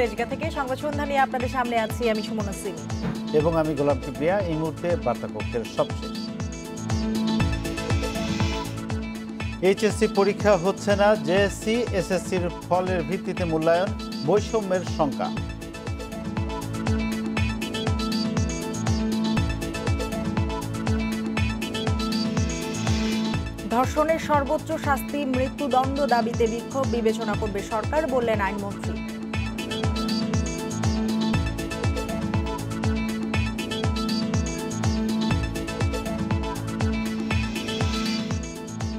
তেজগাঁ থেকে সংবাদ সন্ধ্যা নিয়ে আপনাদের সামনে আছি আমি সুমনা সিং এবং আমি গোলাম কিবরিয়া। এই মুহূর্তে বার্তা কক্ষের সবশেষ। এইচএসসি পরীক্ষা হচ্ছে না, জেএসসি এসএসসির ফলের ভিত্তিতে মূল্যায়ন, বৈষম্যের শঙ্কা। ধর্ষণের সর্বোচ্চ শাস্তি মৃত্যুদণ্ড দাবিতে বিক্ষোভ বিবেচনা করবে সরকার, বললেন আইনমন্ত্রী।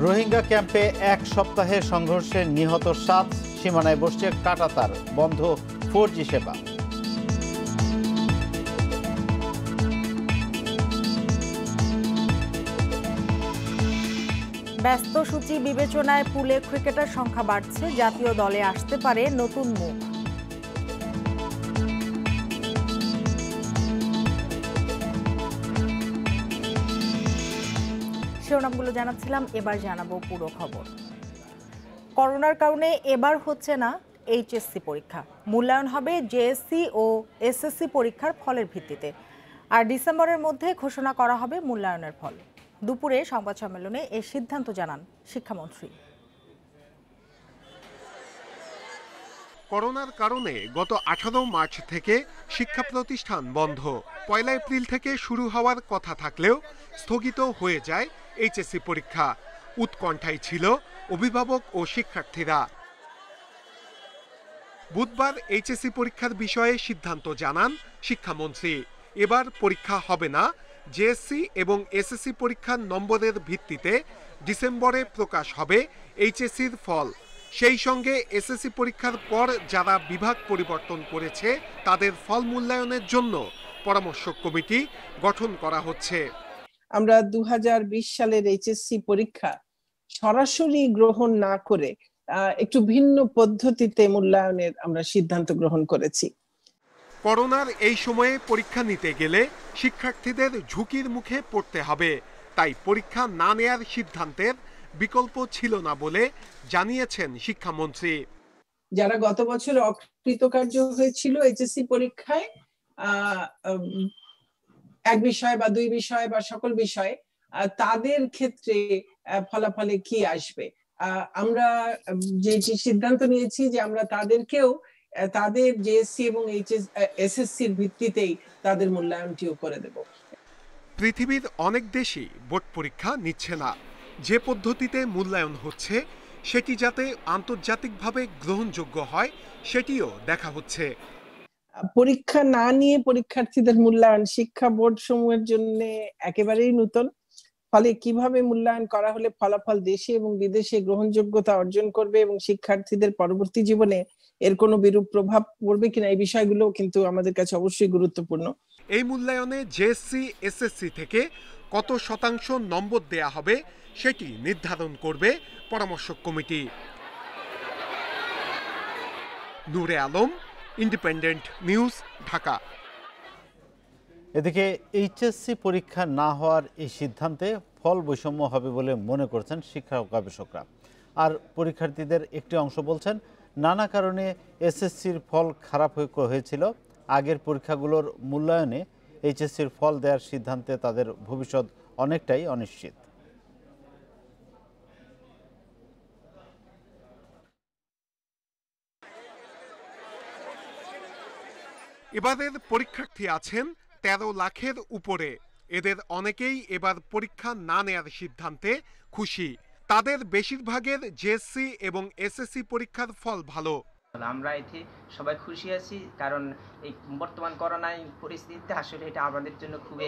রোহিঙ্গা ক্যাম্পে এক সপ্তাহে সংঘর্ষে নিহত 7, সীমানায় বসছে কাঁটাতার, বন্ধ 4G সেবা। ব্যস্ত সূচি বিবেচনায় পুলে ক্রিকেটার সংখ্যা বাড়ছে, জাতীয় দলে আসতে পারে নতুন মুখ। শিরোনামগুলো জানাচ্ছিলাম, এবার জানাবো পুরো খবর। করোনার কারণে এবার হচ্ছে না এইচএসসি পরীক্ষা, মূল্যায়ন হবে জেএসসি ও এসএসসি পরীক্ষার ফলের ভিত্তিতে, আর ডিসেম্বরের মধ্যে ঘোষণা করা হবে মূল্যায়নের ফল। দুপুরে সংবাদ সম্মেলনে এই সিদ্ধান্ত জানান শিক্ষামন্ত্রী। করোনার কারণে গত 18 মার্চ থেকে শিক্ষা প্রতিষ্ঠান বন্ধ। 1 এপ্রিল থেকে শুরু হওয়ার কথা থাকলেও স্থগিত হয়ে যায় এইচএসসি পরীক্ষা। উৎকণ্ঠায় ছিল অভিভাবক ও শিক্ষার্থীরা। বুধবার এইচএসসি পরীক্ষার বিষয়ে সিদ্ধান্ত জানান শিক্ষামন্ত্রী। এবার পরীক্ষা হবে না, জেএসসি এবং এসএসসি পরীক্ষার নম্বরের ভিত্তিতে ডিসেম্বরে প্রকাশ হবে এইচএসসির ফল। সেই সঙ্গে এসএসসি পরীক্ষার পর যারা বিভাগ পরিবর্তন করেছে তাদের ফল মূল্যায়নের জন্য পরামর্শ কমিটি গঠন করা হচ্ছে। আমরা 2020 সালের এইচএসসি পরীক্ষা সরাসরি গ্রহণ না করে একটু ভিন্ন পদ্ধতিতে মূল্যায়নের আমরা সিদ্ধান্ত গ্রহণ করেছি। করোনার এই সময়ে পরীক্ষা নিতে গেলে শিক্ষার্থীদের ঝুঁকির মুখে পড়তে হবে, তাই পরীক্ষা না নেয়ার সিদ্ধান্তের বিকল্প ছিল না বলে জানিয়েছেন শিক্ষামন্ত্রী। যারা গত বছর অকৃতকার্য হয়েছিল এইচএসসি পরীক্ষায় এক বিষয় বা 2 বিষয় বা সকল বিষয়, তাদের ক্ষেত্রে ফলাফলে কি আসবে, আমরা যে সিদ্ধান্ত নিয়েছি যে আমরা তাদেরকেও তাদের জেএসসি এবং এসএসসির ভিত্তিতেই তাদের মূল্যায়নটিও করে দেব। পৃথিবীর অনেক দেশই বোর্ড পরীক্ষা নিচ্ছে না। যে পদ্ধতিতে মূল্যায়ন হচ্ছে সেটি যাতে আন্তর্জাতিকভাবে গ্রহণযোগ্য হয় সেটিও দেখা হচ্ছে। পরীক্ষা না নিয়ে পরীক্ষার্থীদের মূল্যায়ন শিক্ষা বোর্ড সমূহের জন্য একেবারেই নতুন। ফলে কিভাবে মূল্যায়ন করা হলে ফলাফল দেশে এবং বিদেশে গ্রহণযোগ্যতা অর্জন করবে এবং শিক্ষার্থীদের পরবর্তী জীবনে এর কোনো বিরূপ প্রভাব পড়বে কিনা, এই বিষয়গুলো কিন্তু আমাদের কাছে অবশ্যই গুরুত্বপূর্ণ। এই মূল্যায়নে জেএসসি এসএসসি থেকে কত শতাংশ নম্বর দেয়া হবে সেটি নির্ধারণ করবে পরামর্শ কমিটি। নূরে আলম, ইন্ডিপেন্ডেন্ট নিউজ, ঢাকা। এদিকে এইচএসসি পরীক্ষা না হওয়ার এই সিদ্ধান্তে ফল বৈষম্য হবে বলে মনে করছেন শিক্ষা গবেষকরা। আর পরীক্ষার্থীদের একটি অংশ বলছেন, নানা কারণে এসএসসির ফল খারাপ হয়েছিল। আগের পরীক্ষাগুলোর মূল্যায়নে এইচএসসির ফল দেওয়ার সিদ্ধান্তে তাদের ভবিষ্যৎ অনেকটাই অনিশ্চিত। এবারের পরীক্ষার্থী আছেন 13 লাখের উপরে। এদের অনেকেই এবার পরীক্ষা না নেয়ার সিদ্ধান্তে খুশি। তাদের বেশিরভাগের জেএসসি এবং এসএসসি পরীক্ষার ফল ভালো। আমরা এতে সবাই খুশি আছি, কারণ এই বর্তমান করোনার পরিস্থিতিতে আসলে এটা আমাদের জন্য খুবই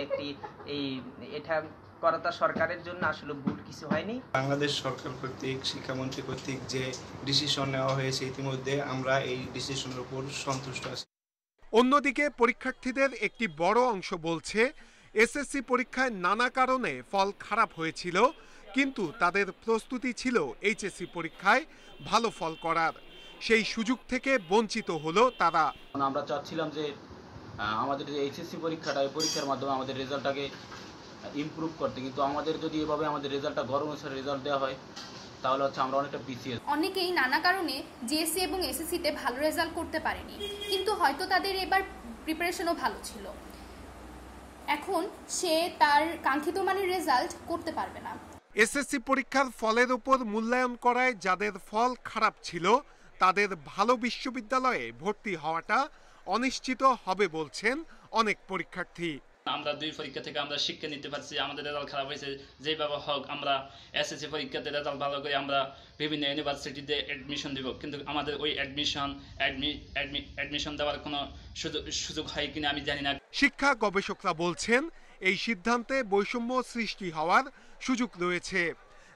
এটা করাটা সরকারের জন্য আসলে ভুল কিছু হয়নি। বাংলাদেশ সরকার কর্তৃক শিক্ষামন্ত্রী কর্তৃক যে ডিসিশন নেওয়া হয়েছে ইতিমধ্যে আমরা এই ডিসিশনের উপর সন্তুষ্ট আছি। অন্যদিকে পরীক্ষার্থীদের একটি বড় অংশ বলছে এসএসসি পরীক্ষায় নানা কারণে ফল খারাপ হয়েছিল, কিন্তু তাদের প্রস্তুতি ছিল এইচএসসি পরীক্ষায় ভালো ফল করার। সেই সুযোগ থেকে বঞ্চিত হলো তারা। আমরা চাচ্ছিলাম যে আমাদের যে এইচএসসি পরীক্ষাটা, এই পরীক্ষার মাধ্যমে আমাদের রেজাল্টটাকে ইমপ্রুভ করতে, কিন্তু আমাদের যদি এভাবে আমাদের রেজাল্টটা গড় অনুসারে রেজাল্ট দেওয়া হয় তাহলে হচ্ছে আমরা অনেকটা পিছিয়ে। অনেকেই নানা কারণে জিএসসি এবং এসএসসিতে ভালো রেজাল্ট করতে পারেনি, কিন্তু হয়তো তাদের এবার প্রিপারেশনও ভালো ছিল, এখন সে তার কাঙ্ক্ষিত মানের রেজাল্ট করতে পারবে না। এসএসসি পরীক্ষার ফলের উপর মূল্যায়ন করায় যাদের ফল খারাপ ছিল তাদের ভালো বিশ্ববিদ্যালয়ে ভর্তি হওয়াটা অনিশ্চিত হবে বলছেন অনেক পরীক্ষার্থী। আমরা দুই পরীক্ষা থেকে আমরা শিক্ষা নিতে পারছি, আমাদের রেজাল্ট খারাপ হয়েছে, যেভাবে হোক আমরা এসএসসি পরীক্ষাতে রেজাল্ট ভালো করে আমরা বিভিন্ন ইউনিভার্সিটিতে অ্যাডমিশন দিব, কিন্তু আমাদের ওই অ্যাডমিশন দেওয়ার কোনো সুযোগ হয় কিনা আমি জানি না। শিক্ষা গবেষকরা বলছেন এই সিদ্ধান্তে বৈষম্য সৃষ্টি হওয়ার সুযোগ রয়েছে,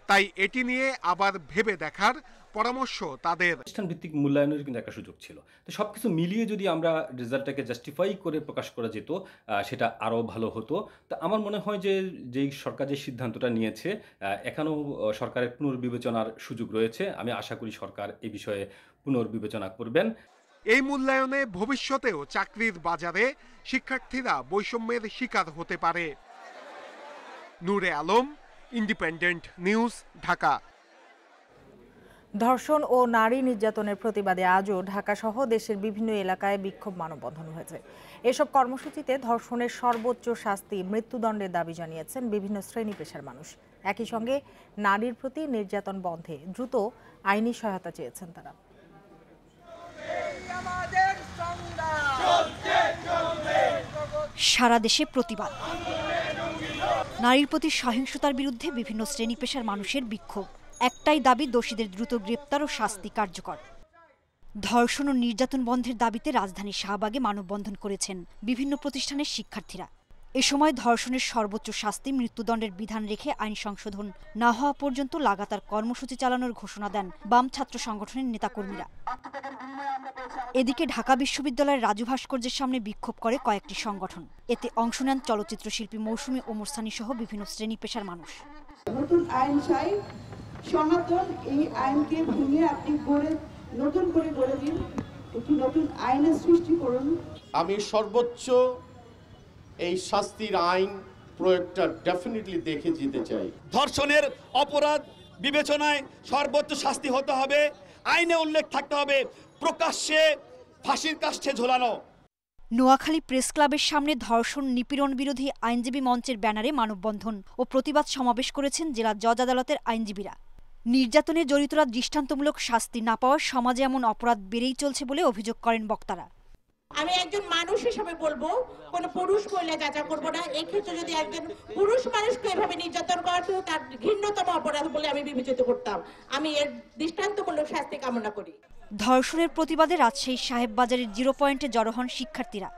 তাই এটি নিয়ে আবার ভেবে দেখার পরামর্শ তাদের। প্রতিষ্ঠান ভিত্তিক মূল্যায়নের কিন্তু একটা সুযোগ ছিল, তো সবকিছু মিলিয়ে যদি আমরা রেজাল্টটাকে জাস্টিফাই করে প্রকাশ করা যেত সেটা আরও ভালো হতো। তো আমার মনে হয় যে যেই সরকার যে সিদ্ধান্তটা নিয়েছে এখনও সরকারের পুনর্বিবেচনার সুযোগ রয়েছে। আমি আশা করি সরকার এই বিষয়ে পুনর্বিবেচনা করবেন। এই মূল্যায়নে ভবিষ্যতেও চাকরির বাজারে শিক্ষার্থীরা বৈষম্যের শিকার হতে পারে। নূরে আলম, ইন্ডিপেন্ডেন্ট নিউজ, ঢাকা। ধর্ষণ ও নারী নির্যাতনের প্রতিবাদে আজও ঢাকাসহ দেশের বিভিন্ন এলাকায় বিক্ষোভ মানববন্ধন হয়েছে। এসব কর্মসূচিতে ধর্ষণের সর্বোচ্চ শাস্তি মৃত্যুদণ্ডের দাবি জানিয়েছেন বিভিন্ন শ্রেণী পেশার মানুষ। একই সঙ্গে নারীর প্রতি নির্যাতন বন্ধে দ্রুত আইনি সহায়তা চেয়েছেন তারা। সারা দেশে প্রতিবাদ, নারীর প্রতি সহিংসতার বিরুদ্ধে বিভিন্ন শ্রেণী পেশার মানুষের বিক্ষোভ। একটাই দাবি, দোষীদের দ্রুত গ্রেপ্তার ও শাস্তি কার্যকর। ধর্ষণ ও নির্যাতন বন্ধের দাবিতে রাজধানীর শাহবাগে মানববন্ধন করেছেন বিভিন্ন প্রতিষ্ঠানের শিক্ষার্থীরা। এ সময় ধর্ষণের সর্বোচ্চ শাস্তি মৃত্যুদণ্ডের বিধান রেখে আইন সংশোধন না হওয়া পর্যন্ত লাগাতার কর্মসূচি চালানোর ঘোষণা দেন বাম ছাত্র সংগঠনের নেতাকর্মীরা। এদিকে ঢাকা বিশ্ববিদ্যালয়ের রাজু ভাস্কর্যের সামনে বিক্ষোভ করে কয়েকটি সংগঠন। এতে অংশ নেন চলচ্চিত্র শিল্পী মৌসুমী ওমর সানী সহ বিভিন্ন শ্রেণী পেশার মানুষ। নতুন আইন চাই, সনাতন এই আইনকে ভেঙে আপনি নতুন করে গড়ে দিন, একটি নতুন আইনের সৃষ্টি করুন। আমি সর্বোচ্চ এই শাস্তির আইন প্রয়োগটা ডেফিনেটলি দেখে যেতে চাই। ধর্ষণের অপরাধ বিবেচনায় সর্বোচ্চ শাস্তি হতে হবে, আইনে উল্লেখ থাকতে হবে প্রকাশ্যে ফাঁসির কাষ্ঠে ঝোলানো। নোয়াখালী প্রেস ক্লাবের সামনে ধর্ষণ নিপীড়ন বিরোধী আইনজীবী মঞ্চের ব্যানারে মানববন্ধন ও প্রতিবাদ সমাবেশ করেছেন জেলা জজ আদালতের আইনজীবীরা। নির্যাতনে জড়িতরা দৃষ্টান্তমূলক শাস্তি না পাওয়ার সমাজে এমন অপরাধ বেড়েই চলছে বলে অভিযোগ করেন বক্তারা। আমি একজন মানুষ হিসেবে বলবো, কোন পুরুষ মহিলা যাচা করবো না। এই ক্ষেত্রে যদি একজন পুরুষ মানুষকে এভাবে নির্যাতন করা হতো তার ঘৃণ্যতম অপরাধ বলে আমি বিবেচিত করতাম। আমি এর দৃষ্টান্তমূলক শাস্তি কামনা করি। ধর্ষণের প্রতিবাদে রাজশাহী সাহেববাজারের 0 পয়েন্টে জড়ো হন শিক্ষার্থীরা।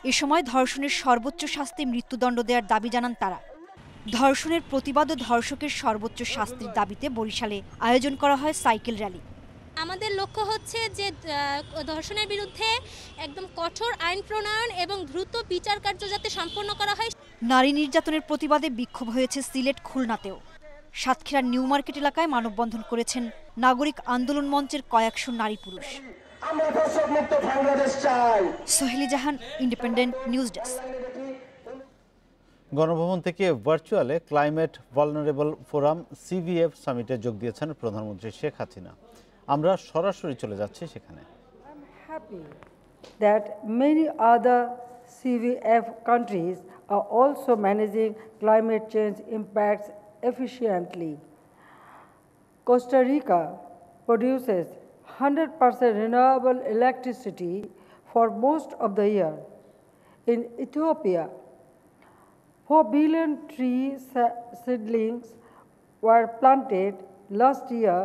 এ সময় ধর্ষণের সর্বোচ্চ শাস্তি মৃত্যুদণ্ড দেওয়ার দাবি জানান তারা। ধর্ষণের প্রতিবাদ ও ধর্ষকের সর্বোচ্চ শাস্তির দাবিতে বরিশালে আয়োজন করা হয় সাইকেল র্যালি। আমাদের লক্ষ্য হচ্ছে যে ধর্ষণের বিরুদ্ধে একদম কঠোর আইন প্রণয়ন এবং দ্রুত বিচার কার্য যাতে সম্পন্ন করা হয়। নারী নির্যাতনের প্রতিবাদে বিক্ষোভ হয়েছে সিলেট, খুলনাতেও। সাতক্ষীরার নিউ মার্কেট এলাকায় মানববন্ধন করেছেন নাগরিক আন্দোলন মঞ্চের কয়েকশো নারী পুরুষ। সোহেলি জাহান, ইন্ডিপেন্ডেন্ট নিউজ ডেস্ক। গণভবন থেকে ভার্চুয়ালে ক্লাইমেট ভালনারেবল ফোরাম CVF সামিটে যোগ দিয়েছেন প্রধানমন্ত্রী শেখ হাসিনা। আমরা সরাসরি চলে যাচ্ছি সেখানে। I'm happy that many other CVF countries are also managing climate change impacts efficiently. Costa Rica produces 100% renewable electricity for most of the year. In Ethiopia, 4 billion tree seedlings were planted last year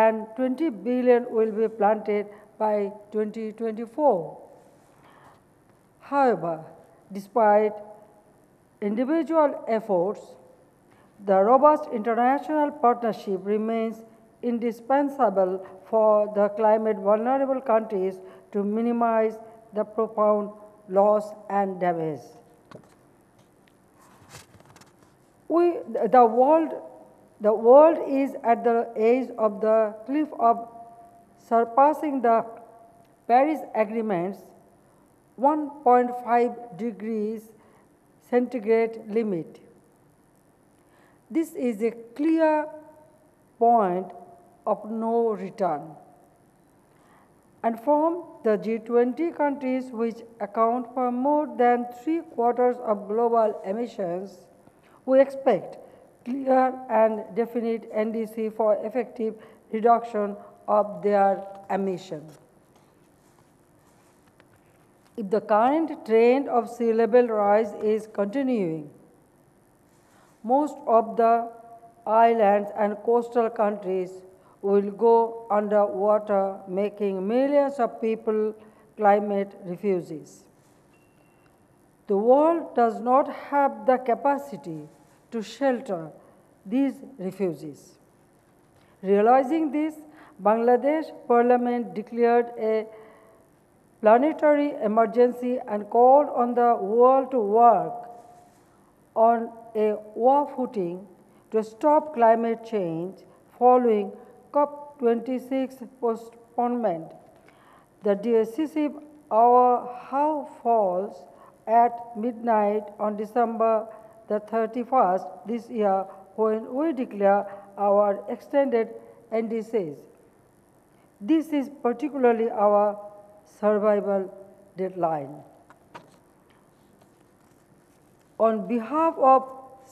and 20 billion will be planted by 2024. However, despite individual efforts, the robust international partnership remains indispensable for the climate vulnerable countries to minimize the profound loss and damage. The world is at the edge of the cliff of surpassing the Paris Agreement's 1.5 degrees centigrade limit. This is a clear point of no return. And from the G20 countries, which account for more than 3/4 of global emissions, we expect clear and definite NDC for effective reduction of their emissions. If the current trend of sea level rise is continuing, most of the islands and coastal countries will go underwater, making millions of people climate refugees. The world does not have the capacity to shelter these refugees. Realizing this, Bangladesh Parliament declared a planetary emergency and called on the world to work on a war footing to stop climate change following COP26 postponement. The decisive hour falls at midnight on December the 31st this year, when we declare our extended NDCs. This is particularly our survival deadline. On behalf of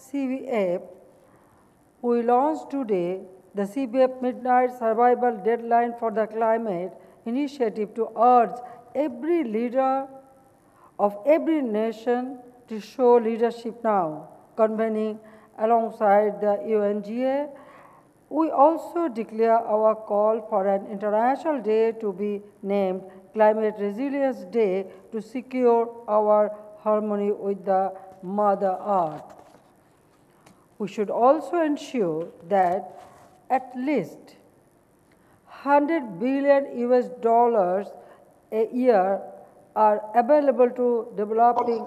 CVF, we launched today the CVF Midnight Survival Deadline for the Climate initiative to urge every leader of every nation to show leadership now. Convening alongside the UNGA, we also declare our call for an international day to be named Climate Resilience Day to secure our harmony with the Mother Earth. We should also ensure that at least $100 billion a year are available to developing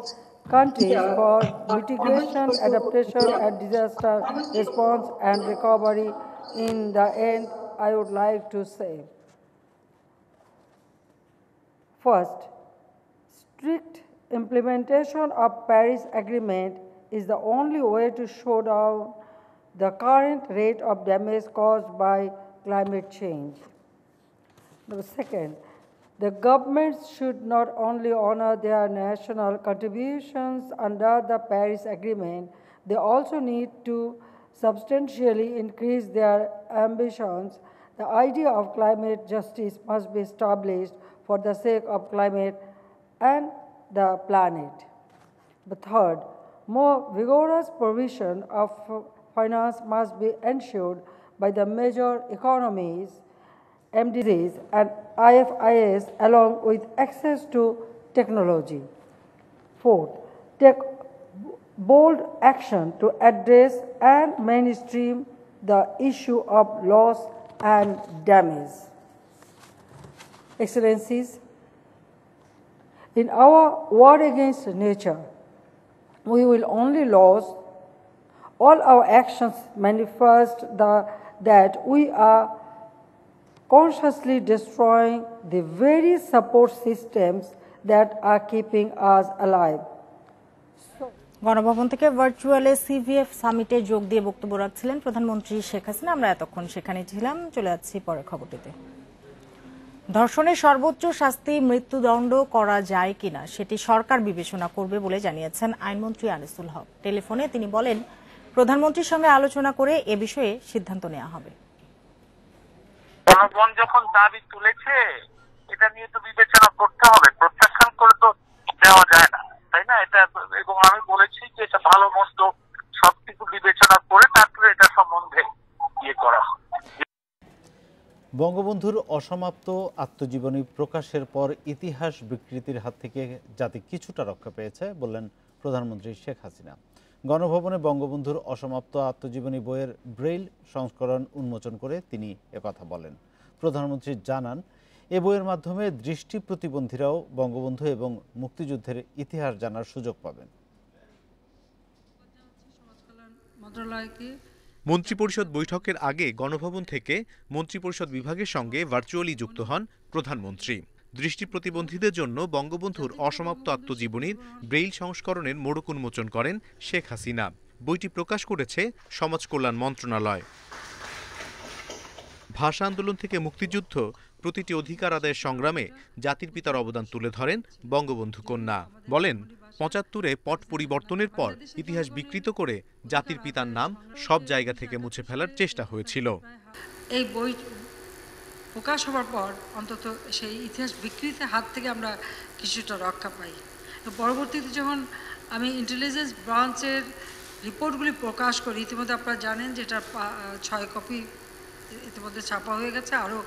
countries for mitigation, adaptation, and disaster response and recovery. In the end, I would like to say, first, strict implementation of Paris Agreement is the only way to slow down the current rate of damage caused by climate change. The second, the governments should not only honor their national contributions under the Paris Agreement, they also need to substantially increase their ambitions. The idea of climate justice must be established for the sake of climate and the planet. The third, more vigorous provision of finance must be ensured by the major economies, MDGs and IFIs, along with access to technology. Fourth, take bold action to address and mainstream the issue of loss and damage. Excellencies, in our war against nature, we will only lose. All our actions manifest that we are consciously destroying the very support systems that are keeping us alive. Ganabhaban থেকে ভার্চুয়ালে CVF সামিটে যোগ দিয়ে বক্তব্য রাখছিলেন প্রধানমন্ত্রী শেখ হাসিনা। আমরা এতক্ষণ সেখানে ছিলাম। চলে যাচ্ছি পরের খবরটিতে। ধর্ষণের সর্বোচ্চ শাস্তি মৃত্যুদণ্ড করা যায় কিনা সেটি সরকার বিবেচনা করবে বলে জানিয়েছেন আইনমন্ত্রী আনিসুল হক। টেলিফোনে তিনি বলেন, প্রধানমন্ত্রীর সঙ্গে আলোচনা করে এ বিষয়ে সিদ্ধান্ত নেওয়া হবে। জনগণ যখন দাবি তুলেছে, এটা নিয়ে তো বিবেচনা করতে হবে, প্রত্যাখ্যান করে তো দেওয়া যায় না, তাই না? এটা, এবং আমি বলেছি যে এটা ভালো মন্দ সবকিছু বিবেচনা করে তারপরে এটা সম্বন্ধে ইয়ে করা হবে। বঙ্গবন্ধুর অসমাপ্ত আত্মজীবনী প্রকাশের পর ইতিহাস বিকৃতির হাত থেকে জাতি কিছুটা রক্ষা পেয়েছে বললেন প্রধানমন্ত্রী শেখ হাসিনা। গণভবনে বঙ্গবন্ধুর অসমাপ্ত আত্মজীবনী বইয়ের ব্রেইল সংস্করণ উন্মোচন করে তিনি একথা বলেন। প্রধানমন্ত্রী জানান, এ বইয়ের মাধ্যমে দৃষ্টি প্রতিবন্ধীরাও বঙ্গবন্ধু এবং মুক্তিযুদ্ধের ইতিহাস জানার সুযোগ পাবেন। মন্ত্রিপরিষদ বৈঠকের আগে গণভবন থেকে মন্ত্রিপরিষদ বিভাগের সঙ্গে ভার্চুয়ালি যুক্ত হন প্রধানমন্ত্রী। দৃষ্টি প্রতিবন্ধীদের জন্য বঙ্গবন্ধুর অসমাপ্ত আত্মজীবনীর ব্রেইল সংস্করণের মোড়ক উন্মোচন করেন শেখ হাসিনা। বইটি প্রকাশ করেছে সমাজ কল্যাণ মন্ত্রণালয়। ভাষা আন্দোলন থেকে মুক্তিযুদ্ধ প্রতিটি অধিকার আদায়ের সংগ্রামে জাতির পিতার অবদান তুলে ধরেন বঙ্গবন্ধু কন্যা। বলেন ৭৫-এ পট পরিবর্তনের পর ইতিহাস বিকৃত করে জাতির পিতার নাম সব জায়গা থেকে মুছে ফেলার চেষ্টা হয়েছিল। এই বই প্রকাশ হওয়ার পর অন্তত সেই ইতিহাস বিকৃতির হাত থেকে আমরা কিছুটা রক্ষা পাই। পরবর্তীতে যখন আমি ইন্টেলিজেন্স ব্রাঞ্চের রিপোর্টগুলি প্রকাশ করি, ইতিমধ্যে আপনারা জানেন যে এটার ৬ কপি ইতিমধ্যে ছাপা হয়ে গেছে, আরও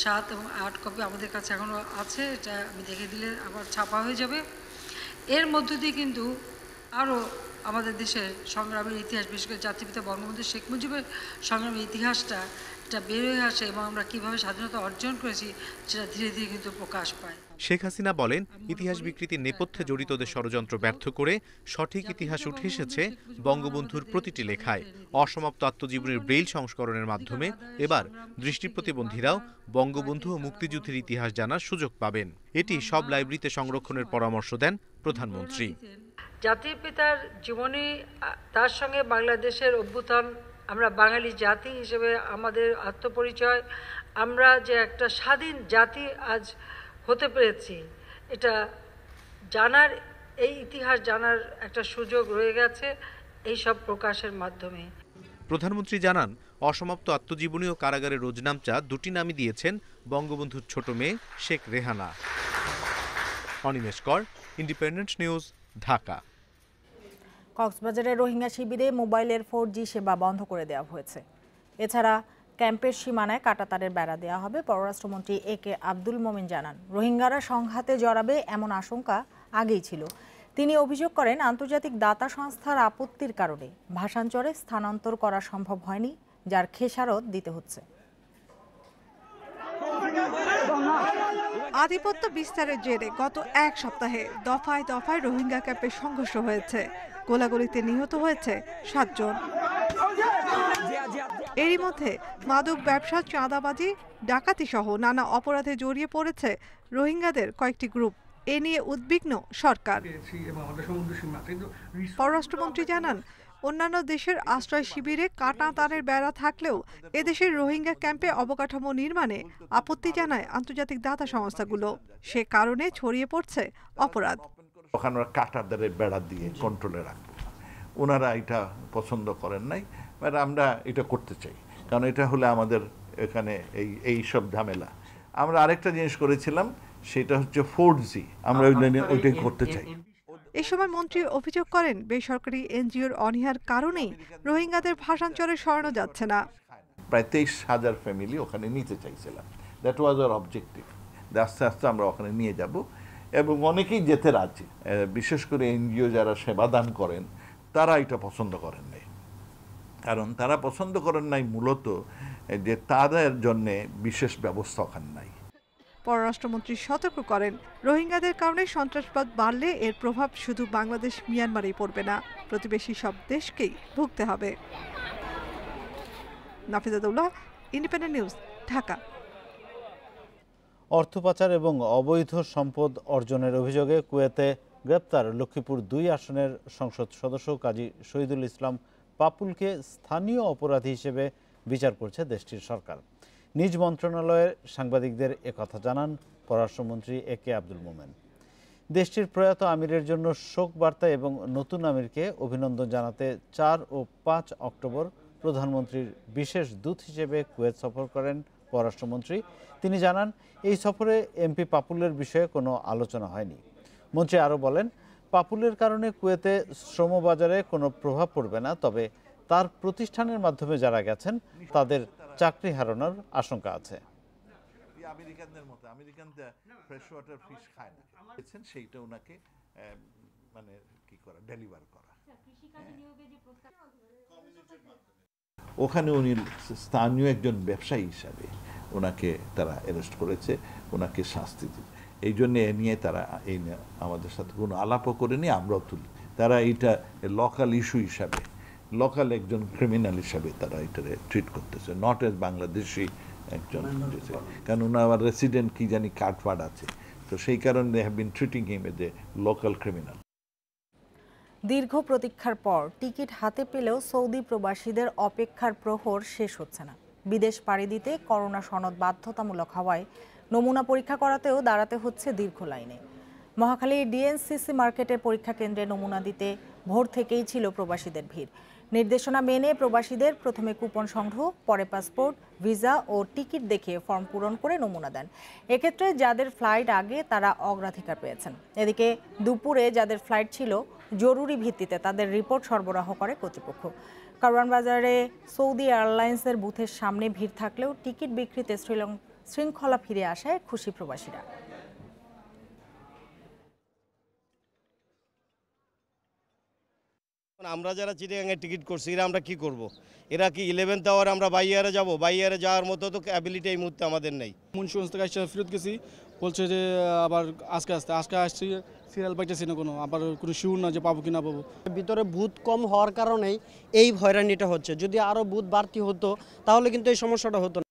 ৭ এবং ৮ কপি আমাদের কাছে এখনও আছে। এটা আমি দেখে দিলে আবার ছাপা হয়ে যাবে। এর মধ্য দিয়ে কিন্তু আরও আমাদের দেশের সংগ্রামের ইতিহাস, বিশেষ করে জাতিপিতা বঙ্গবন্ধু শেখ মুজিবের সংগ্রামের ইতিহাসটা এটা বের হয়ে আসে এবং আমরা কীভাবে স্বাধীনতা অর্জন করেছি সেটা ধীরে ধীরে কিন্তু প্রকাশ পায়। শেখ হাসিনা বলেন ইতিহাস বিকৃতির নেপথ্যে জড়িতদের ষড়যন্ত্র ব্যর্থ করে সঠিক ইতিহাস উঠে এসেছে বঙ্গবন্ধুর প্রতিটি লেখায়। অসমাপ্ত আত্মজীবনীর ব্রেইল সংস্করণের মাধ্যমে এবার দৃষ্টি প্রতিবন্ধীরাও বঙ্গবন্ধু ও মুক্তিযুদ্ধের ইতিহাস জানার সুযোগ পাবেন। এটি সব লাইব্রেরিতে সংরক্ষণের পরামর্শ দেন প্রধানমন্ত্রী। জাতির পিতার জীবনী, তার সঙ্গে বাংলাদেশের অভ্যুত্থান, আমরা বাঙালি জাতি হিসেবে আমাদের আত্মপরিচয়, আমরা যে একটা স্বাধীন জাতি আজ হতে পেরেছি, এটা জানার, এই ইতিহাস জানার একটা সুযোগ রয়ে গেছে এই সব প্রকাশের মাধ্যমে। প্রধানমন্ত্রী জানান অসমাপ্ত আত্মজীবনী ও কারাগারের রোজনামচা দুটি নামই দিয়েছেন বঙ্গবন্ধুর ছোট মেয়ে শেখ রেহানা। অনিমেষ কর, ইন্ডিপেন্ডেন্ট নিউজ, ঢাকা। কক্সবাজারের রোহিঙ্গা শিবিরে মোবাইলের 4G সেবা বন্ধ করে দেওয়া হয়েছে। এছাড়া ক্যাম্পের সীমানায় কাঁটাতারের বেড়া দেওয়া হবে। পররাষ্ট্রমন্ত্রী একে আব্দুল মোমেন জানান রোহিঙ্গারা সংঘাতে জড়াবে এমন আশঙ্কা আগেই ছিল। তিনি অভিযোগ করেন আন্তর্জাতিক দাতা সংস্থার আপত্তির কারণে ভাষাঞ্চলে স্থানান্তর করা সম্ভব হয়নি, যার খেসারত দিতে হচ্ছে। আধিপত্য বিস্তারের জেরে গত এক সপ্তাহে দফায় দফায় রোহিঙ্গা ক্যাম্পে সংঘর্ষ হয়েছে। গোলাগুলিতে নিহত হয়েছে 7 জন। এরই মধ্যে মাদক ব্যবসা, চাঁদাবাজি, ডাকাতি সহ নানা অপরাধে জড়িয়ে পড়েছে রোহিঙ্গাদের কয়েকটি গ্রুপ। এ নিয়ে উদ্বিগ্ন সরকার। পররাষ্ট্রমন্ত্রী জানান অন্যান্য দেশের আশ্রয় শিবিরে কাঁটা তারের বেড়া থাকলেও এদেশের রোহিঙ্গা ক্যাম্পে অবকাঠামো নির্মাণে আপত্তি জানায় আন্তর্জাতিক দাতা সংস্থাগুলো। সে কারণে ছড়িয়ে পড়ছে অপরাধ। ওখানে কাঁটা তারের বেড়া দিয়ে কন্ট্রোলে রাখবো, ওনারা এটা পছন্দ করেন নাই, বাট আমরা এটা করতে চাই, কারণ এটা হলে আমাদের এখানে এই সব ঝামেলা। আমরা আরেকটা জিনিস করেছিলাম, সেটা হচ্ছে 4G, আমরা ওইটাই করতে চাই। এ সময় মন্ত্রী অভিযোগ করেন বেসরকারি এনজিওর অনীহার কারণেই রোহিঙ্গাদের ভাষাঞ্চলে সরানো যাচ্ছে না। প্রায় 23,000 ফ্যামিলি ওখানে নিতে চাইছিলাম, দ্যাট ওয়াজ আওয়ার অবজেক্টিভ। আস্তে আস্তে আমরা ওখানে নিয়ে যাব এবং অনেকেই যেতে রাজি, বিশেষ করে এনজিও যারা সেবাদান করেন তারা এটা পছন্দ করেন নাই। কারণ তারা পছন্দ করেন নাই মূলত যে তাদের জন্যে বিশেষ ব্যবস্থা ওখানে নাই। পররাষ্ট্রমন্ত্রী সতর্ক করেন রোহিঙ্গাদের কারণে সন্ত্রাসবাদ বাড়লে এর প্রভাব শুধু বাংলাদেশ, মিয়ানমারেই পড়বে না, প্রতিবেশী সব দেশকেই ভুগতে হবে। নাফিজাতুল্লাহ, ইন্ডিপেন্ডেন্ট নিউজ, ঢাকা। অর্থ পাচার এবং অবৈধ সম্পদ অর্জনের অভিযোগে কুয়েতে গ্রেপ্তার লক্ষ্মীপুর 2 আসনের সংসদ সদস্য কাজী শহীদুল ইসলাম পাপুলকে স্থানীয় অপরাধী হিসেবে বিচার করছে দেশটির সরকার। নিজ মন্ত্রণালয়ের সাংবাদিকদের একথা জানান পররাষ্ট্রমন্ত্রী একে আব্দুল মোমেন। দেশটির প্রয়াত আমিরের জন্য শোক বার্তা এবং নতুন আমিরকে অভিনন্দন জানাতে 4 ও 5 অক্টোবর প্রধানমন্ত্রীর বিশেষ দূত হিসেবে কুয়েত সফর করেন পররাষ্ট্রমন্ত্রী। তিনি জানান এই সফরে এমপি পাপুলের বিষয়ে কোনো আলোচনা হয়নি। মন্ত্রী আরও বলেন পাপুলের কারণে কুয়েতে শ্রমবাজারে কোনো প্রভাব পড়বে না, তবে তার প্রতিষ্ঠানের মাধ্যমে যারা গেছেন তাদের চাকরি হারানোর আশঙ্কা আছে। আমেরিকানদের মতো আমেরিকানরা ফ্রেশ ওয়াটার ফিশ খায় না, সেইটা ওনাকে মানে কি করা, ডেলিভার করা। ওখানে উনি স্থানীয় একজন ব্যবসায়ী হিসাবে ওনাকে তারা অ্যারেস্ট করেছে, ওনাকে শাস্তি দিবে। এই জন্য এ নিয়ে তারা এই আমাদের সাথে কোনো আলাপও করেনি, আমরাও তুলি। তারা এইটা লোকাল ইস্যু হিসাবে, লোকাল একজন ক্রিমিনাল হিসাবে তারা এটারে ট্রিট করতেছে, নট এজ বাংলাদেশি একজন, কারণ ওনার রেসিডেন্ট কি জানি কার্ড আছে, তো সেই কারণে they have been treating him as a local criminal. দীর্ঘ প্রতীক্ষার পর টিকিট হাতে পেলেও সৌদি প্রবাসীদের অপেক্ষার প্রহর শেষ হচ্ছে না। বিদেশ পাড়ি দিতে করোনা সনদ বাধ্যতামূলক হওয়ায় নমুনা পরীক্ষা করাতেও দাঁড়াতে হচ্ছে দীর্ঘ লাইনে। মহাখালী ডিএনসিসি মার্কেটের পরীক্ষা কেন্দ্রে নমুনা দিতে ভোর থেকেই ছিল প্রবাসীদের ভিড়। নির্দেশনা মেনে প্রবাসীদের প্রথমে কুপন সংগ্রহ, পরে পাসপোর্ট, ভিসা ও টিকিট দেখিয়ে ফর্ম পূরণ করে নমুনা দেন। এক্ষেত্রে যাদের ফ্লাইট আগে তারা অগ্রাধিকার পেয়েছেন। এদিকে দুপুরে যাদের ফ্লাইট ছিল জরুরি ভিত্তিতে তাদের রিপোর্ট সরবরাহ করে কর্তৃপক্ষ। কারওয়ান বাজারে সৌদি এয়ারলাইন্সের বুথের সামনে ভিড় থাকলেও টিকিট বিক্রিতে শৃঙ্খলা ফিরে আসায় খুশি প্রবাসীরা। আমরা যারা চিটাগাংয়ে টিকিট করছি এরা আমরা কি করব? এরা কি 11th আওয়ারে আমরা বাইয়ারে যাব? বাইয়ারে যাওয়ার মতো তো অ্যাবিলিটি এই মুহূর্তে আমাদের নেই। মুন্সিগঞ্জ থেকে আসছে ফেরত গেছি, বলছে যে আবার আজকে আসছি, সিরিয়াল পাইতেছি না কোনো, আবার কোনো শিওর না যে পাবো কি না পাবো। ভিতরে বুথ কম হওয়ার কারণেই এই হয়রানিটা হচ্ছে। যদি আরও বুথ বাড়তি হতো তাহলে কিন্তু এই সমস্যাটা হতো না।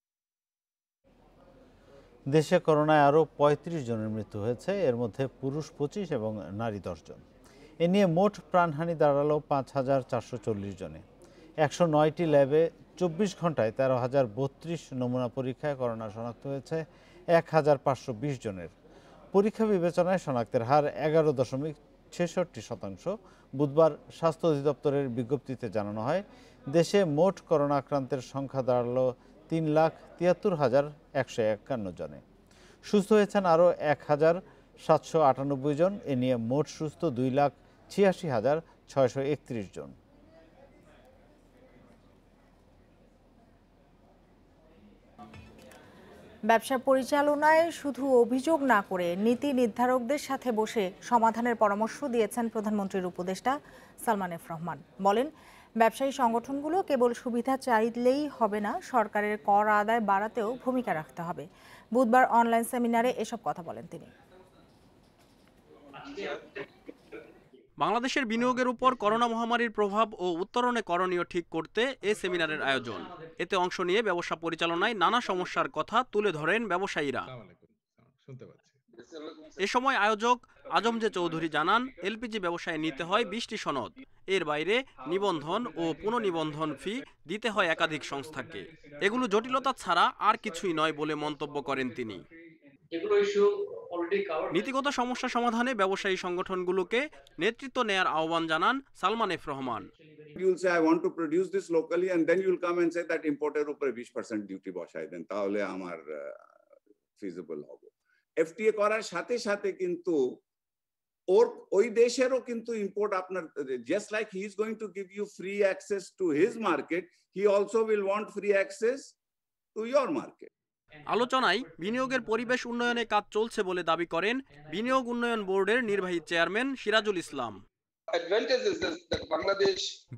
দেশে করোনায় আরও 35 জনের মৃত্যু হয়েছে, এর মধ্যে পুরুষ 25 এবং নারী 10 জন। এ নিয়ে মোট প্রাণহানি দাঁড়ালো 5440 জনে। 109টি ল্যাবে 24 ঘন্টায় 13,032 নমুনা পরীক্ষায় করোনা শনাক্ত হয়েছে 1520 জনের। পরীক্ষা বিবেচনায় শনাক্তের হার 11.66%। বুধবার স্বাস্থ্য অধিদপ্তরের বিজ্ঞপ্তিতে জানানো হয়, দেশে মোট করোনা আক্রান্তের সংখ্যা দাঁড়ালো 3,73,151 জনে। সুস্থ হয়েছেন আরও 1,798 জন। এ নিয়ে মোট সুস্থ 2,86,631 জন। ব্যবসা পরিচালনায় শুধু অভিযোগ না করে নীতি নির্ধারকদের সাথে বসে সমাধানের পরামর্শ দিয়েছেন প্রধানমন্ত্রীর উপদেষ্টা সালমান এফ রহমান। বলেন, ব্যবসায়ী সংগঠনগুলো কেবল সুবিধা চাইলেই হবে না, সরকারের কর আদায় বাড়াতেও ভূমিকা রাখতে হবে। বুধবার অনলাইন সেমিনারে এসব কথা বলেন তিনি। বাংলাদেশের বিনিয়োগের উপর করোনা মহামারীর প্রভাব ও উত্তরণে করণীয় ঠিক করতে এ সেমিনারের আয়োজন। এতে অংশ নিয়ে ব্যবসা পরিচালনায় নানা সমস্যার কথা তুলে ধরেন ব্যবসায়ীরা। এ সময় আয়োজক আজমজে চৌধুরী জানান, এলপিজি ব্যবসায় নিতে হয় 20টি সনদ। এর বাইরে নিবন্ধন ও পুনঃনিবন্ধন ফি দিতে হয় একাধিক সংস্থাকে। এগুলো জটিলতা ছাড়া আর কিছুই নয় বলে মন্তব্য করেন তিনি। নীতিগত সমস্যা সমাধানে ব্যবসায়ী সংগঠনগুলোকে নেতৃত্ব নেয়ার আহ্বান জানান Salman F Rahman. You'll say I want to produce this locally and then you'll come and say that importer উপরে 20% ডিউটি বসাই দেন, তাহলে আমার ফিজিবল হবে। এফটিএ করার সাথে সাথে কিন্তু ওই দেশেরও কিন্তু ইম্পোর্ট আপনার, just like he is going to give you free access to his market, he also will want free access to your market. আলোচনায় বিনিয়োগের পরিবেশ উন্নয়নে কাজ চলছে বলে দাবি করেন বিনিয়োগ উন্নয়ন বোর্ডের নির্বাহী চেয়ারম্যান সিরাজুল ইসলাম।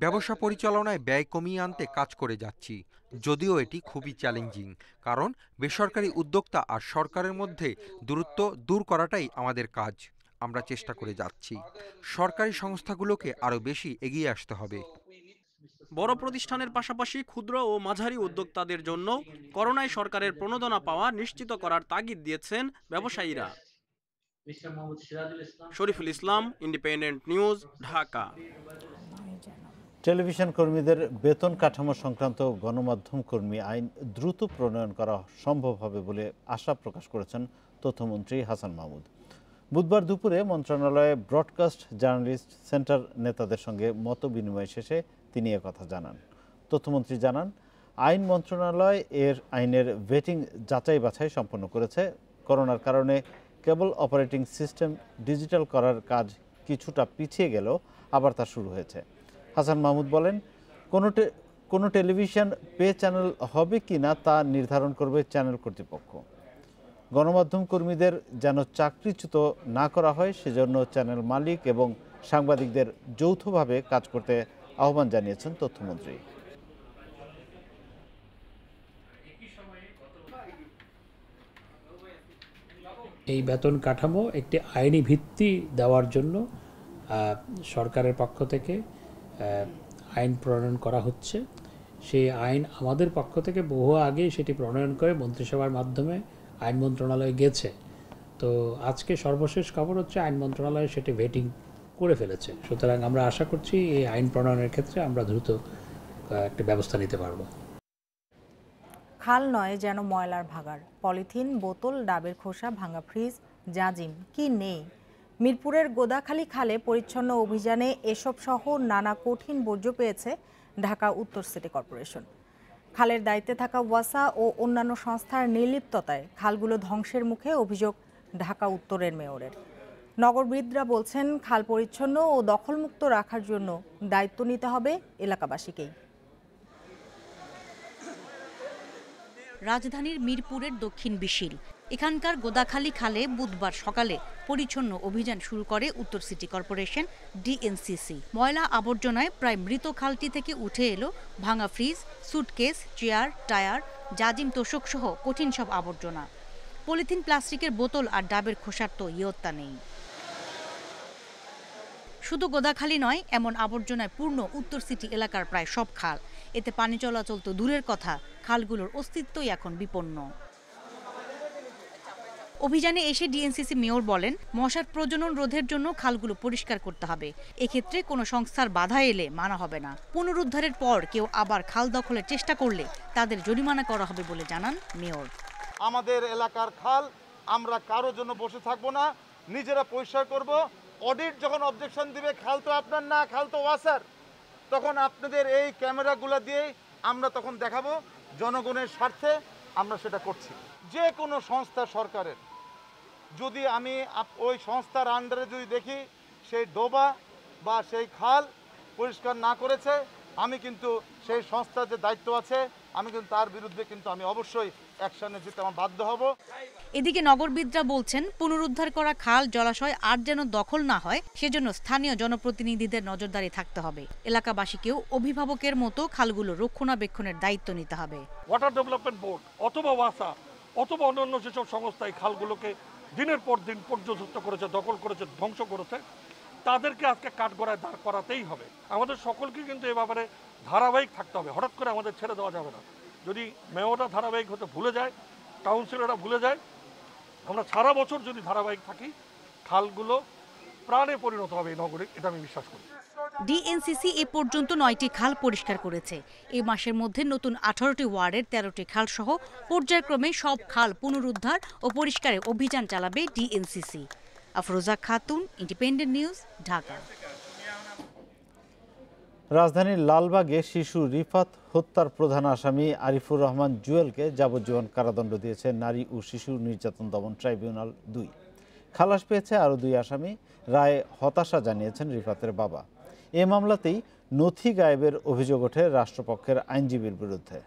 ব্যবসা পরিচালনায় ব্যয় কমিয়ে আনতে কাজ করে যাচ্ছি, যদিও এটি খুবই চ্যালেঞ্জিং, কারণ বেসরকারি উদ্যোক্তা আর সরকারের মধ্যে দূরত্ব দূর করাটাই আমাদের কাজ। আমরা চেষ্টা করে যাচ্ছি, সরকারি সংস্থাগুলোকে আরও বেশি এগিয়ে আসতে হবে। বড় প্রতিষ্ঠানের পাশাপাশি ক্ষুদ্র ও মাঝারি উদ্যোক্তাদের জন্য করোনায় সরকারের প্রণোদনা পাওয়া নিশ্চিত করার তাগিদ দিয়েছেন ব্যবসায়ীরা। Shariful Islam, independent news, Dhaka. Television কর্মীদের বেতন কাঠামো সংক্রান্ত গণমাধ্যম কর্মী আইন দ্রুত প্রণয়ন করা সম্ভব হবে বলে আশা প্রকাশ করেছেন তথ্যমন্ত্রী হাসান মাহমুদ। বুধবার দুপুরে মন্ত্রণালয়ে ব্রডকাস্ট জার্নালিস্ট সেন্টার নেতাদের সঙ্গে মত বিনিময় শেষে তিনি একথা জানান। তথ্যমন্ত্রী জানান, আইন মন্ত্রণালয় আইনের ভেটিং যাচাই বাছাই সম্পন্ন করেছে। করোনার কারণে কেবল অপারেটিং সিস্টেম ডিজিটাল করার কাজ কিছুটা পিছিয়ে গেলেও আবার তা শুরু হয়েছে। হাসান মাহমুদ বলেন, কোনো টেলিভিশন পে চ্যানেল হবে কি না তা নির্ধারণ করবে চ্যানেল কর্তৃপক্ষ। গণমাধ্যম কর্মীদের যেন চাকরিচ্যুত না করা হয় সেজন্য চ্যানেল মালিক এবং সাংবাদিকদের যৌথভাবে কাজ করতে আহ্বান জানিয়েছেন তথ্যমন্ত্রী। এই বেতন কাঠামো একটি আইনি ভিত্তি দেওয়ার জন্য সরকারের পক্ষ থেকে আইন প্রণয়ন করা হচ্ছে। সেই আইন আমাদের পক্ষ থেকে বহু আগে সেটি প্রণয়ন করে মন্ত্রিসভার মাধ্যমে আইন মন্ত্রণালয়ে গেছে। তো আজকে সর্বশেষ খবর হচ্ছে আইন মন্ত্রণালয় সেটি ভেটিং করে ফেলেছে। সুতরাং আমরা আশা করছি এই আইন প্রণয়নের ক্ষেত্রে আমরা দ্রুত একটা ব্যবস্থা নিতে পারব। খাল নয় যেন ময়লার ভাগাড়। পলিথিন, বোতল, ডাবের খোসা, ভাঙা ফ্রিজ, জাজিম কি নেই। মিরপুরের গোদাখালী খালে পরিচ্ছন্ন অভিযানে এসব সহ নানা কঠিন বর্জ্য পেয়েছে ঢাকা উত্তর সিটি কর্পোরেশন। খালের দায়িত্বে থাকা ওয়াসা ও অন্যান্য সংস্থার নির্লিপ্ততায় খালগুলো ধ্বংসের মুখে অভিযোগ ঢাকা উত্তরের মেয়রের। নগরবিদরা বলছেন, খাল পরিচ্ছন্ন ও দখলমুক্ত রাখার জন্য দায়িত্ব নিতে হবে এলাকাবাসীকেই। রাজধানীর মিরপুরের দক্ষিণ বিশিল এখানকার গোদাখালী খালে বুধবার সকালে পরিচ্ছন্ন অভিযান শুরু করে উত্তর সিটি কর্পোরেশন ডিএনসিসি। ময়লা আবর্জনায় প্রায় মৃত খালটি থেকে উঠে এলো ভাঙা ফ্রিজ, সুটকেস, চেয়ার, টায়ার, জাজিম তোশক সহ কঠিন সব আবর্জনা। পলিথিন, প্লাস্টিকের বোতল আর ডাবের খোসার তো ইয়ত্তা নেই। শুধু গোদাখালী নয়, এমন আবর্জনায় পূর্ণ উত্তর সিটি এলাকার প্রায় সব খাল। এতে পানি চলাচল তো দূরের কথা, খালগুলোর অস্তিত্বই এখন বিপন্ন। অভিযানে এসে ডিএনসিসি মেয়র বলেন, মশার প্রজনন রোধের জন্য খালগুলো পরিষ্কার করতে হবে। এক্ষেত্রে কোনো সংস্থার বাধা এলে মানা হবে না। পুনরুদ্ধারের পর কেউ আবার খাল দখলের চেষ্টা করলে তাদের জরিমানা করা হবে বলে জানান মেয়র। আমাদের এলাকার খাল আমরা কারোর জন্য বসে থাকবো না, নিজেরা পরিষ্কার করব। অডিট যখন অবজেকশন দিবে, খাল তো আপনার না, খাল তো ওয়াসার, তখন আপনাদের এই ক্যামেরাগুলো দিয়ে আমরা তখন দেখাবো জনগণের স্বার্থে আমরা সেটা করছি। যে কোনো সংস্থা সরকারের, যদি আমি ওই সংস্থার আন্ডারে যদি দেখি সেই ডোবা বা সেই খাল পরিষ্কার না করেছে, আমি কিন্তু সেই সংস্থার যে দায়িত্ব আছে আমি কিন্তু তার বিরুদ্ধে কিন্তু আমি অবশ্যই অ্যাকশনে যেতে আমার বাধ্য হব। এদিকে নগরবিদরা বলছেন, পুনরুদ্ধার করা খাল, জলাশয় আর যেন দখল না হয় সেজন্য স্থানীয় জনপ্রতিনিধিদের নজরদারি থাকতে হবে। এলাকাবাসীকেও অভিভাবকের মতো খালগুলো রক্ষণাবেক্ষণের দায়িত্ব নিতে হবে। ওয়াটার ডেভেলপমেন্ট বোর্ড অথবা ওয়াসা অথবা অন্যান্য যেসব সংস্থা এই খালগুলোকে দিনের পর দিন পর্যন্ত করেছে, দখল করেছে, ধ্বংস করেছে, তাদেরকে আজকে কাঠগড়ায় দাঁড় করাতেই হবে। আমাদের সকলকে কিন্তু এ ব্যাপারে ধারাবাহিক থাকতে হবে, হঠাৎ করে আমাদের ছেড়ে দেওয়া যাবে না। যদি মেয়ররা ধারাবাহিক হতে ভুলে যায়, কাউন্সিলররা ভুলে যায়, আমরা সারা বছর যদি ধারাবাহিক থাকি, খালগুলো প্রাণে পরিণত হবে এই নগরে, এটা আমি বিশ্বাস করি। ডিএনসিসি এ পর্যন্ত 9টি খাল পরিষ্কার করেছে। এই মাসের মধ্যে নতুন 18টি ওয়ার্ডের 13টি খাল সহ পর্যায়ক্রমে সব খাল পুনরুদ্ধার ও পরিষ্কারে অভিযান চালাবে DNCC. Afroza Khatun, independent news, Dhaka. রাজধানীর লালবাগে শিশু রিফাত হত্যার প্রধান আসামি আরিফুর রহমান জুয়েলকে যাবজ্জীবন কারাদণ্ড দিয়েছে নারী ও শিশু নির্যাতন দমন ট্রাইব্যুনাল 2। খালাস পেয়েছে আরও 2 আসামি। রায়ে হতাশা জানিয়েছেন রিফাতের বাবা। এ মামলাতেই নথি গায়েবের অভিযোগ ওঠে রাষ্ট্রপক্ষের আইনজীবীর বিরুদ্ধে।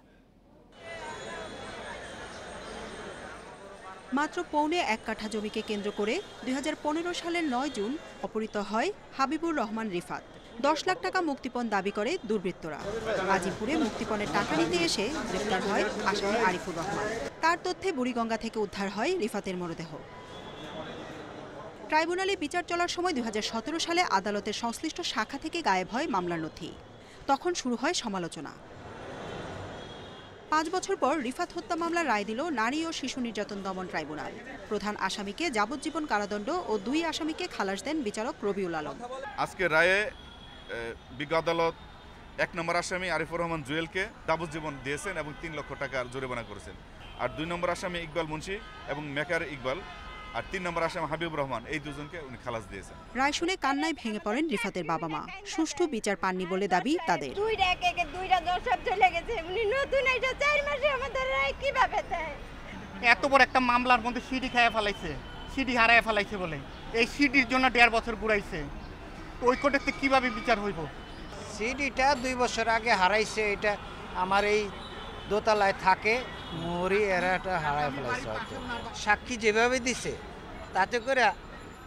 মাত্র পৌনে 1 কাঠা জমিকে কেন্দ্র করে 2015 সালের 9 জুন অপহৃত হয় হাবিবুর রহমান রিফাত। 10 লাখ টাকা মুক্তিপণ দাবি করে দুর্বৃত্তরা। গাজীপুরে মুক্তিপণের টাকা নিতে এসে গ্রেফতার হয় আসামি আরিফুর রহমান। তার তথ্যে বুড়িগঙ্গা থেকে উদ্ধার হয় রিফাতের মরদেহ। ট্রাইব্যুনালে বিচার চলার সময় 2017 সালে আদালতের সংশ্লিষ্ট শাখা থেকে গায়েব হয় মামলার নথি। তখন শুরু হয় সমালোচনা। 5 বছর পর রিফাত হত্যা মামলার রায় দিল নারী ও শিশু নির্যাতন দমন ট্রাইব্যুনাল। প্রধান আসামিকে যাবজ্জীবন কারাদণ্ড ও 2 আসামিকে খালাস দেন বিচারক রবিউল আলম। আজকে রায়ে বিজ্ঞ আদালত 1 নম্বর আসামি আরিফুর রহমান জুয়েলকে যাবজ্জীবন দিয়েছেন এবং 3 লক্ষ টাকার জরিমানা করেছেন। আর 2 নম্বর আসামি ইকবাল মুন্সি এবং মেকার ইকবাল আর 3 নম্বর আসামি হাবিবুর রহমান, এই দুজনকে উনি খালাস দিয়েছেন। রায় শুনে কান্নায় ভেঙে পড়েন রিফাতের বাবা মা। সুষ্ঠু বিচার পাননি বলে দাবি তাদের। দুইটা দর্শক চলে গেছে, উনি নতুন এটা 4 মাসে আমাদের রায় কিভাবে দেয়? এত বড় একটা মামলার মধ্যে সিডি খাইয়া ফেলাইছে, সিডি হারায় ফেলাইছে বলে এই সিডির জন্য 1.5 বছর ঘুরাইছে। ওই কোর্টেতে কিভাবে বিচার হইব? সিডিটা 2 বছর আগে হারাইছে। এটা আমার এই দোতলায় থাকে, মরি এরাটা হারায় ফেলাইছে। হয়তো সাক্ষী যেভাবে দিছে তাতে করে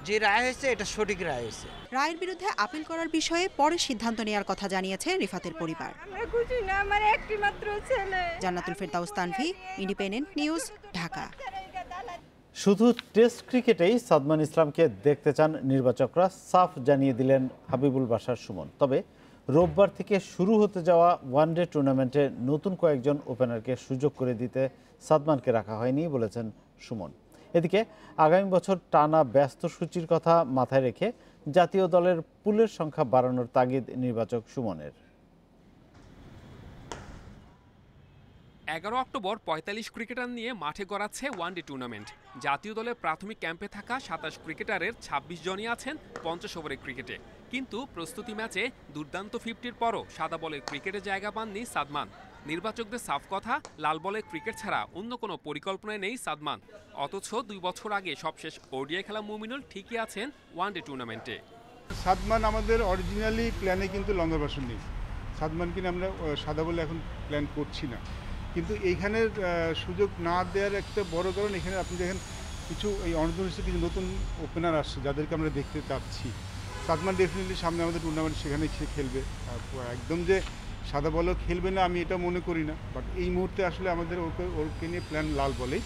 যে রায় হয়েছে এটা সঠিক রায় হয়েছে। রায়ের বিরুদ্ধে আপিল করার বিষয়ে পরে সিদ্ধান্ত নেওয়ার কথা জানিয়েছে রিফাতের পরিবার। আমরা খুশি না, আমার একটি মাত্র ছেলে। জান্নাতুল ফেরদাউস তানভি, ইন্ডিপেন্ডেন্ট নিউজ, ঢাকা। শুধু টেস্ট ক্রিকেটেই সাদমান ইসলামকে দেখতে চান নির্বাচকরা, সাফ জানিয়ে দিলেন হাবিবুল বাশার সুমন। তবে রোববার থেকে শুরু হতে যাওয়া ওয়ানডে টুর্নামেন্টে নতুন কয়েকজন ওপেনারকে সুযোগ করে দিতে সাদমানকে রাখা হয়নি বলেছেন সুমন। এদিকে আগামী বছর টানা ব্যস্ত সূচির কথা মাথায় রেখে জাতীয় দলের পুলের সংখ্যা বাড়ানোর তাগিদ নির্বাচক সুমনের। 11 অক্টোবর ৪৫ ক্রিকেটার নিয়ে মাঠে গড়াচ্ছে ওয়ানডে টুর্নামেন্ট। জাতীয় দলের প্রাথমিক ক্যাম্পে থাকা ২৭ ক্রিকেটারের ২৬ জনই আছেন ৫০ ওভারের ক্রিকেটে। কিন্তু প্রস্তুতি ম্যাচে দুর্দান্ত 50-র পরও সাদা বলের ক্রিকেটে জায়গা পাননি সাদমান। নির্বাচকদের সাফ কথা, লাল বলের ক্রিকেট ছাড়া অন্য কোনো পরিকল্পনায় নেই সাদমান। অথচ ২ বছর আগে সবশেষ ওডিআই খেলা মুমিনুল ঠিকই আছেন ওয়ানডে টুর্নামেন্টে। সাদমান আমাদের অরিজিনালি প্ল্যানে কিন্তু লঙ্গর ভার্সন নেই। সাদমানকে আমরা সাদা বলে এখন প্ল্যান করছি না, কিন্তু এইখানের সুযোগ না দেওয়ার একটা বড় কারণ এখানে আপনি দেখেন কিছু এই অনূর্ধ্ব কিছু নতুন ওপেনার আসছে যাদেরকে আমরা দেখতে চাচ্ছি। সাদমান ডেফিনেটলি সামনে আমাদের টুর্নামেন্ট সেখানে সে খেলবে। একদম যে সাদা বলও খেলবে না আমি এটা মনে করি না, বাট এই মুহূর্তে আসলে আমাদের ওকে নিয়ে প্ল্যান লাল বলেই।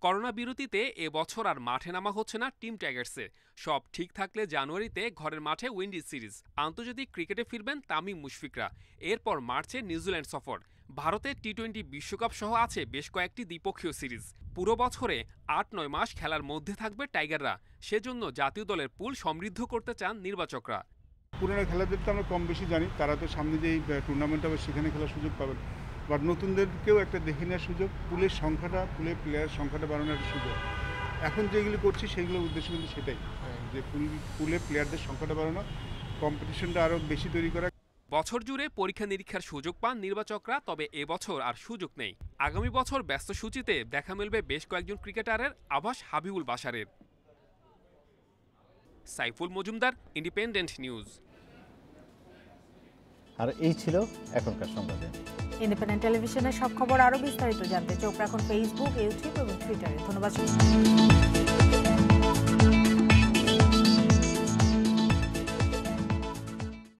করোনা বিরতিতে এবছর আর মাঠে নামা হচ্ছে না টিম টাইগার্সে। সব ঠিক থাকলে জানুয়ারিতে ঘরের মাঠে উইন্ডিজ সিরিজ, আন্তর্জাতিক ক্রিকেটে ফিরবেন তামিম মুশফিকরা। এরপর মার্চে নিউজিল্যান্ড সফর, ভারতে টি-20 বিশ্বকাপ সহ আছে বেশ কয়েকটি দ্বিপক্ষীয় সিরিজ। পুরো বছরে ৮-৯ মাস খেলার মধ্যে থাকবে টাইগাররা। সেজন্য জাতীয় দলের পুল সমৃদ্ধ করতে চান নির্বাচকরা। পুরনো খেলাদের তো আমরা কম বেশি জানি, তারা তো সামনে যে টুর্নামেন্ট হবে সেখানে খেলার সুযোগ পাবেন, বাট নতুনদেরকেও একটা দেখে নেওয়ার সুযোগ, পুলের সংখ্যাটা, পুলের প্লেয়ার সংখ্যাটা বাড়ানোর একটা সুযোগ। এখন যেগুলি করছি সেগুলোর উদ্দেশ্য কিন্তু সেটাই, যে পুলে প্লেয়ারদের সংখ্যাটা বাড়ানো, কম্পিটিশনটা আরও বেশি তৈরি করা। বছর জুড়ে পরীক্ষা নিরীক্ষার সুযোগ পান নির্বাচকরা, তবে এবছর আর সুযোগ নেই। আগামী বছর ব্যস্ত সূচিতে দেখা মিলবে বেশ কয়েকজন ক্রিকেটারের, আভাস হাবিবুল বাশারের। Saiful Majumdar, independent news. আর এই ছিল এখনকার সংবাদে। ইন্ডিপেন্ডেন্ট টেলিভিশনের সব খবর আরও বিস্তারিত জানতে চোখ রাখুন ফেসবুক, ইউটিউব এবং টুইটারে। ধন্যবাদ।